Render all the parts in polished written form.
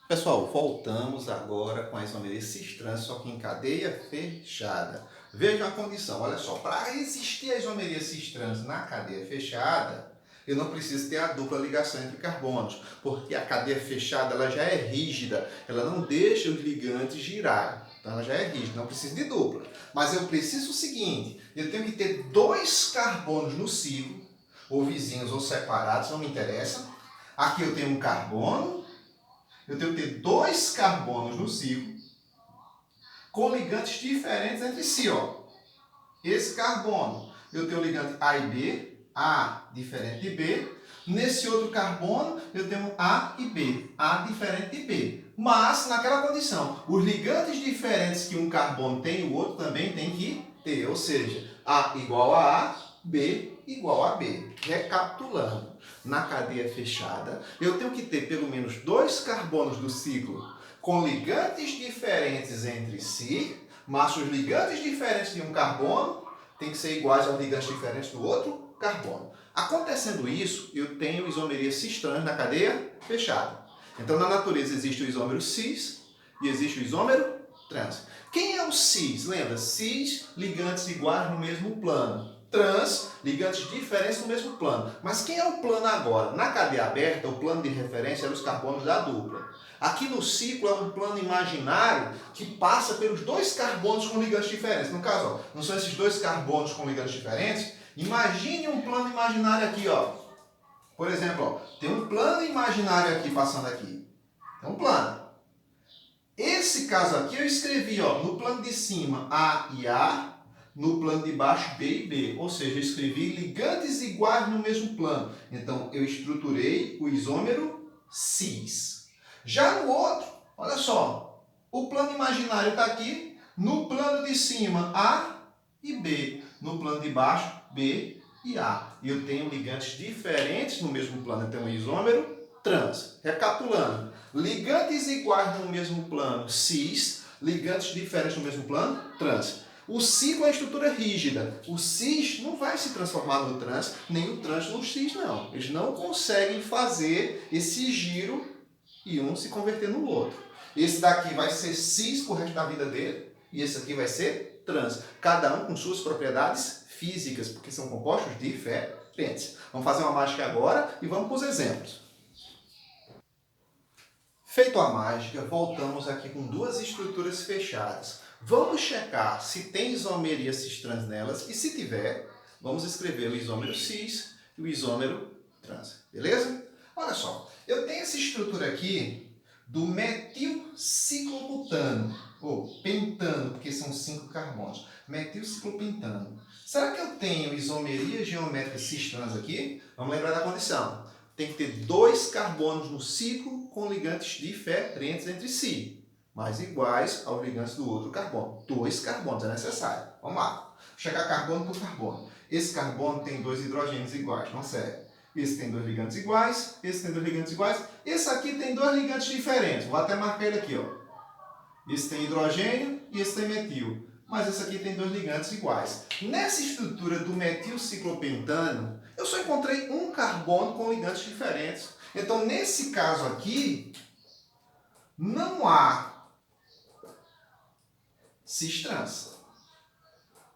Pessoal, voltamos agora com a isomeria cis-trans, só que em cadeia fechada. Veja a condição, olha só, para existir a isomeria cis-trans na cadeia fechada, eu não preciso ter a dupla ligação entre carbonos, porque a cadeia fechada ela já é rígida, ela não deixa os ligantes girarem, então ela já é rígida, não preciso de dupla. Mas eu preciso o seguinte, eu tenho que ter dois carbonos no ciclo, ou vizinhos ou separados, não me interessa. Aqui eu tenho um carbono, eu tenho que ter dois carbonos no ciclo com ligantes diferentes entre si. Ó. Esse carbono, eu tenho o ligante A e B, A diferente de B. Nesse outro carbono, eu tenho A e B, A diferente de B. Mas, naquela condição, os ligantes diferentes que um carbono tem, o outro também tem que ter. Ou seja, A igual a A, B igual a B. Recapitulando, na cadeia fechada, eu tenho que ter pelo menos dois carbonos do ciclo com ligantes diferentes entre si, mas os ligantes diferentes de um carbono têm que ser iguais aos ligantes diferentes do outro carbono. Acontecendo isso, eu tenho isomeria cis-trans na cadeia fechada. Então, na natureza existe o isômero cis e existe o isômero trans. Quem é o cis? Lembra? Cis, ligantes iguais no mesmo plano. Trans, ligantes diferentes no mesmo plano. Mas quem é o plano agora? Na cadeia aberta, o plano de referência era os carbonos da dupla. Aqui no ciclo é um plano imaginário que passa pelos dois carbonos com ligantes diferentes. No caso, ó, não são esses dois carbonos com ligantes diferentes? Imagine um plano imaginário aqui, ó. Por exemplo, ó, tem um plano imaginário aqui passando aqui. Tem um plano. Esse caso aqui eu escrevi, ó, no plano de cima A e A, no plano de baixo B e B. Ou seja, eu escrevi ligantes iguais no mesmo plano. Então, eu estruturei o isômero cis. Já no outro, olha só, o plano imaginário está aqui, no plano de cima A e B, no plano de baixo B e A. E eu tenho ligantes diferentes no mesmo plano, então isômero trans. Recapitulando, ligantes iguais no mesmo plano, cis, ligantes diferentes no mesmo plano, trans. O ciclo é estrutura rígida. O cis não vai se transformar no trans, nem o trans no cis, não. Eles não conseguem fazer esse giro e um se converter no outro. Esse daqui vai ser cis pro resto da vida dele e esse aqui vai ser trans. Cada um com suas propriedades físicas, porque são compostos diferentes. Vamos fazer uma mágica agora e vamos para os exemplos. Feito a mágica, voltamos aqui com duas estruturas fechadas. Vamos checar se tem isomeria cis-trans nelas e se tiver, vamos escrever o isômero cis e o isômero trans. Beleza? Olha só, eu tenho essa estrutura aqui do metilciclobutano, ou pentano, porque são 5 carbonos. Metilciclopentano. Será que eu tenho isomeria geométrica cis-trans aqui? Vamos lembrar da condição. Tem que ter dois carbonos no ciclo com ligantes diferentes entre si, mas iguais aos ligantes do outro carbono. Dois carbonos é necessário. Vamos lá. Checar carbono por carbono. Esse carbono tem dois hidrogênios iguais, não serve. Esse tem dois ligantes iguais, esse tem dois ligantes iguais. Esse aqui tem dois ligantes diferentes. Vou até marcar ele aqui, ó. Esse tem hidrogênio e esse tem metil. Mas esse aqui tem dois ligantes iguais. Nessa estrutura do metilciclopentano, eu só encontrei um carbono com ligantes diferentes. Então, nesse caso aqui, não há cis-trans.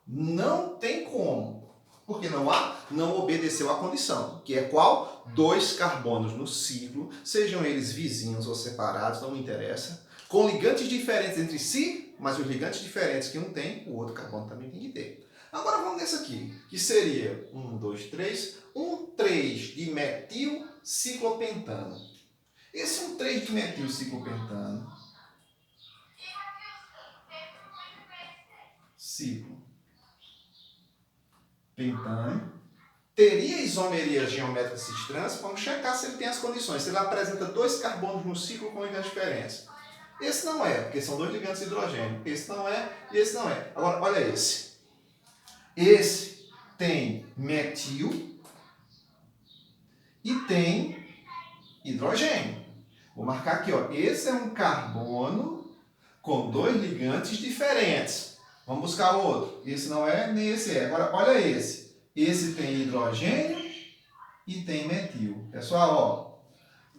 Não tem como. Porque não obedeceu à condição, que é qual? Dois carbonos no ciclo, sejam eles vizinhos ou separados, não me interessa, com ligantes diferentes entre si, mas os ligantes diferentes que um tem, o outro carbono também tem que ter. Agora vamos nesse aqui, que seria 1, 2, 3, 3 de metilciclopentano. Esse 3 de metilciclopentano, ciclo pentano, teria isomeria geométrica cis-trans. Vamos checar se ele tem as condições. Se ele apresenta dois carbonos no ciclo com ligantes diferentes. Esse não é, porque são dois ligantes de hidrogênio. Esse não é e esse não é. Agora, olha esse. Esse tem metil e tem hidrogênio. Vou marcar aqui, ó. Esse é um carbono com dois ligantes diferentes. Vamos buscar o outro. Esse não é, nem esse é. Agora, olha esse. Esse tem hidrogênio e tem metil. Pessoal, ó.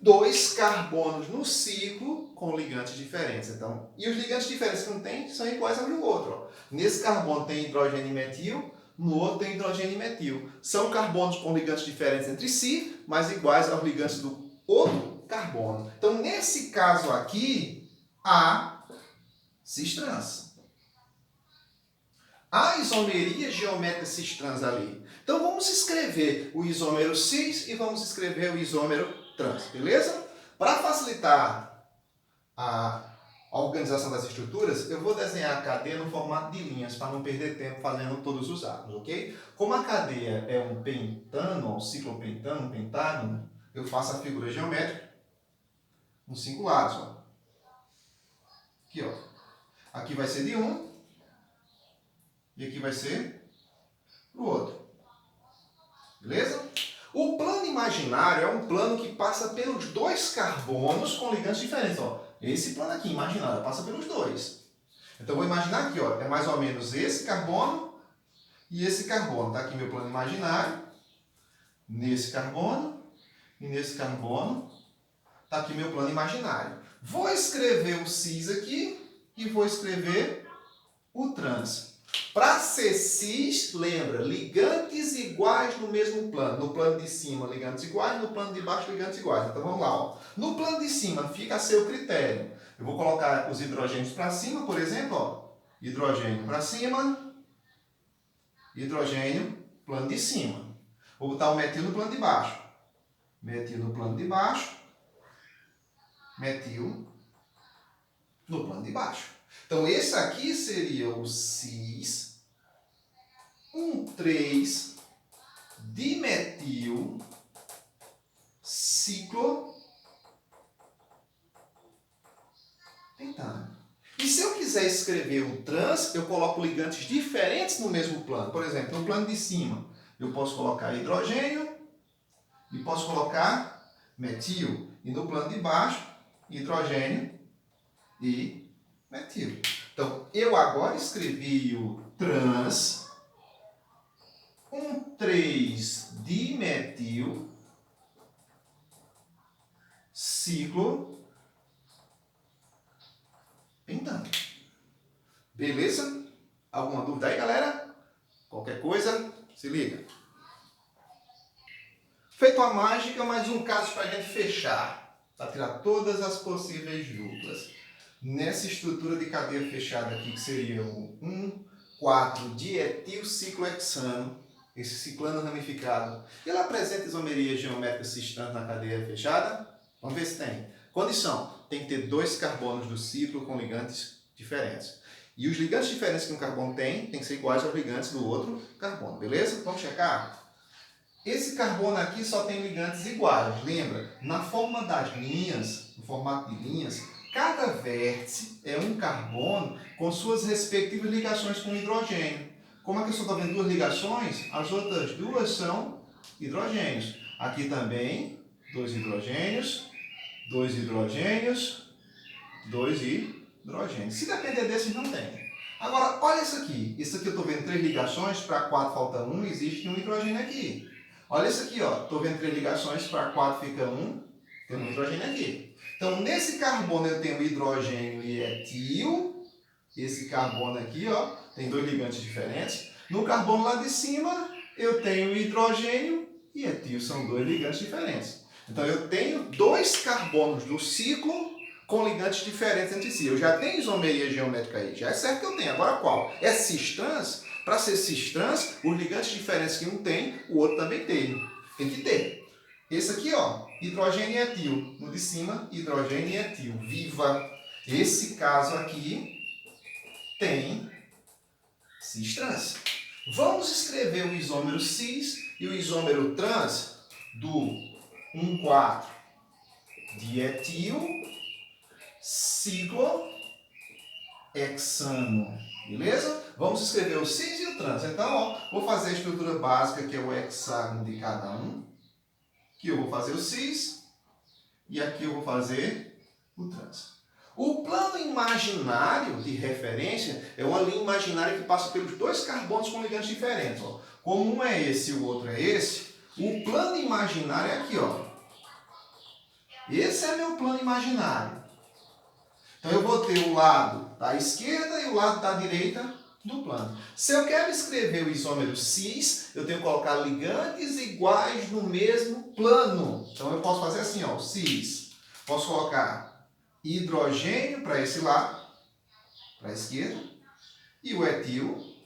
dois carbonos no ciclo com ligantes diferentes. Então, e os ligantes diferentes que não tem são iguais ao do outro. Ó. Nesse carbono tem hidrogênio e metil, no outro tem hidrogênio e metil. São carbonos com ligantes diferentes entre si, mas iguais aos ligantes do outro carbono. Então, nesse caso aqui, há cis-trans. Há isomeria geométrica cis-trans ali. Então, vamos escrever o isômero cis e vamos escrever o isômero trans, beleza? Para facilitar a organização das estruturas, eu vou desenhar a cadeia no formato de linhas, para não perder tempo fazendo todos os átomos, ok? Como a cadeia é um pentano, um ciclopentano, um pentágono, eu faço a figura geométrica com 5 lados. Ó. Aqui, ó. Aqui vai ser de um e aqui vai ser para o outro. Beleza? O plano imaginário é um plano que passa pelos dois carbonos com ligantes diferentes. Ó. Esse plano aqui, imaginário, passa pelos dois. Então, vou imaginar aqui, ó, é mais ou menos esse carbono e esse carbono. Está aqui meu plano imaginário. Nesse carbono e nesse carbono. Está aqui meu plano imaginário. Vou escrever o cis aqui e vou escrever o trans. Para ser cis, lembra, ligantes iguais no mesmo plano. No plano de cima, ligantes iguais, no plano de baixo, ligantes iguais. Então vamos lá. Ó. No plano de cima, fica a seu critério. Eu vou colocar os hidrogênios para cima, por exemplo. Ó. Hidrogênio para cima, hidrogênio, plano de cima. Vou botar o metil no plano de baixo. Metil no plano de baixo, metil no plano de baixo. Então, esse aqui seria o cis 1,3 dimetil ciclo pentano. E se eu quiser escrever um trans, eu coloco ligantes diferentes no mesmo plano. Por exemplo, no plano de cima, eu posso colocar hidrogênio e posso colocar metil. E no plano de baixo, hidrogênio e metil. Então, eu agora escrevi o trans 1,3 dimetil ciclo pentano. Beleza? Alguma dúvida aí, galera? Qualquer coisa, se liga. Feito a mágica, mais um caso para a gente fechar, para tirar todas as possíveis duplas. Nessa estrutura de cadeia fechada aqui, que seria o 1,4-dietilciclohexano, esse ciclano ramificado, ele apresenta isomeria geométrica cis-trans na cadeia fechada? Vamos ver se tem. Condição: tem que ter dois carbonos do ciclo com ligantes diferentes. E os ligantes diferentes que um carbono tem que ser iguais aos ligantes do outro carbono, beleza? Vamos checar? Esse carbono aqui só tem ligantes iguais. Lembra? Na forma das linhas, no formato de linhas, cada vértice é um carbono com suas respectivas ligações com hidrogênio. Como aqui eu só estou vendo duas ligações, as outras duas são hidrogênios. Aqui também, dois hidrogênios, dois hidrogênios, dois hidrogênios. Se depender desses, não tem. Agora, olha isso aqui. Isso aqui eu estou vendo três ligações, para 4 falta 1, existe um hidrogênio aqui. Olha isso aqui, ó. Estou vendo três ligações, para 4 fica 1, tem um hidrogênio aqui. Então, nesse carbono eu tenho hidrogênio e etil. Esse carbono aqui, ó, tem dois ligantes diferentes. No carbono lá de cima, eu tenho hidrogênio e etil. São dois ligantes diferentes. Então, eu tenho dois carbonos do ciclo com ligantes diferentes entre si. Eu já tenho isomeria geométrica aí. Já é certo que eu tenho. Agora, qual? É cis-trans? Para ser cis-trans, os ligantes diferentes que um tem, o outro também tem. Tem que ter. Esse aqui, ó, hidrogênio e etil. No de cima, hidrogênio e etil. Viva! Esse caso aqui tem cis-trans. Vamos escrever o isômero cis e o isômero trans do 1,4-dietil ciclohexano. Beleza? Vamos escrever o cis e o trans. Então, ó, vou fazer a estrutura básica, que é o hexágono de cada um. Aqui eu vou fazer o cis e aqui eu vou fazer o trans. O plano imaginário de referência é uma linha imaginária que passa pelos dois carbonos com ligantes diferentes. Ó. Como um é esse e o outro é esse, o plano imaginário é aqui. Ó. Esse é meu plano imaginário. Então eu vou ter o lado da esquerda e o lado da direita do plano. Se eu quero escrever o isômero cis, eu tenho que colocar ligantes iguais no mesmo plano. Então eu posso fazer assim, ó, o cis. Posso colocar hidrogênio para esse lado, para a esquerda, e o etil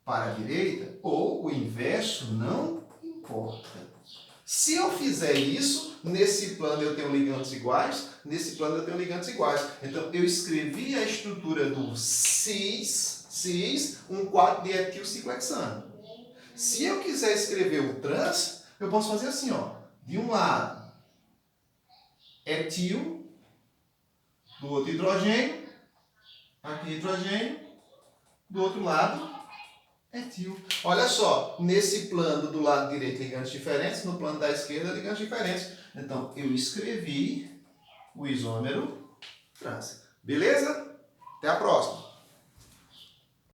para a direita, ou o inverso, não importa. Se eu fizer isso, nesse plano eu tenho ligantes iguais, nesse plano eu tenho ligantes iguais. Então, eu escrevi a estrutura do cis, um quadro de etilciclohexano. Se eu quiser escrever o trans, eu posso fazer assim, ó. De um lado, etil, do outro hidrogênio, aqui hidrogênio, do outro lado, etil. Olha só, nesse plano do lado direito ligantes diferentes, no plano da esquerda ligantes diferentes. Então, eu escrevi o isômero trans. Beleza? Até a próxima.